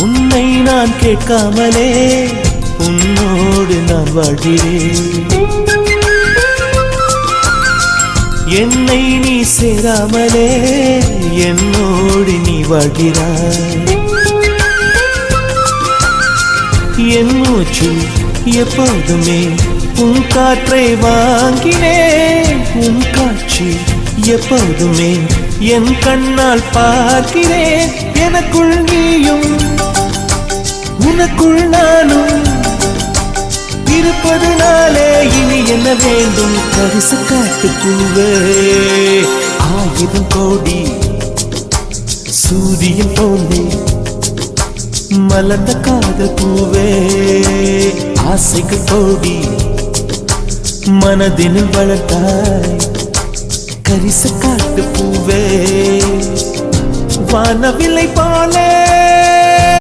உன்னை நான் கேட்காமலே உன்னோடு நான் வாழ்கிறேன். என்னை நீ சேராமலே என்னோடு நீ வாழ்கிறாய். என் மூச்சு எப்போதுமே உன் காற்றை வாங்கினேன். உன் காட்சி எப்போதுமே என் கண்ணால் பார்க்கிறேன். எனக்குள் நீயும் உனக்குள் நானும் இருப்பதுனாலே இனி என்ன வேண்டும்? கரிச காட்டு பூவே, 1000 கோடி சூரியன் போலே மலர்ந்த காதல் பூவே, ஆசைகள் கோடி மனதினில் வளர்த்தாய். கரிச காட்டு பூவே, வானவில்லை போலே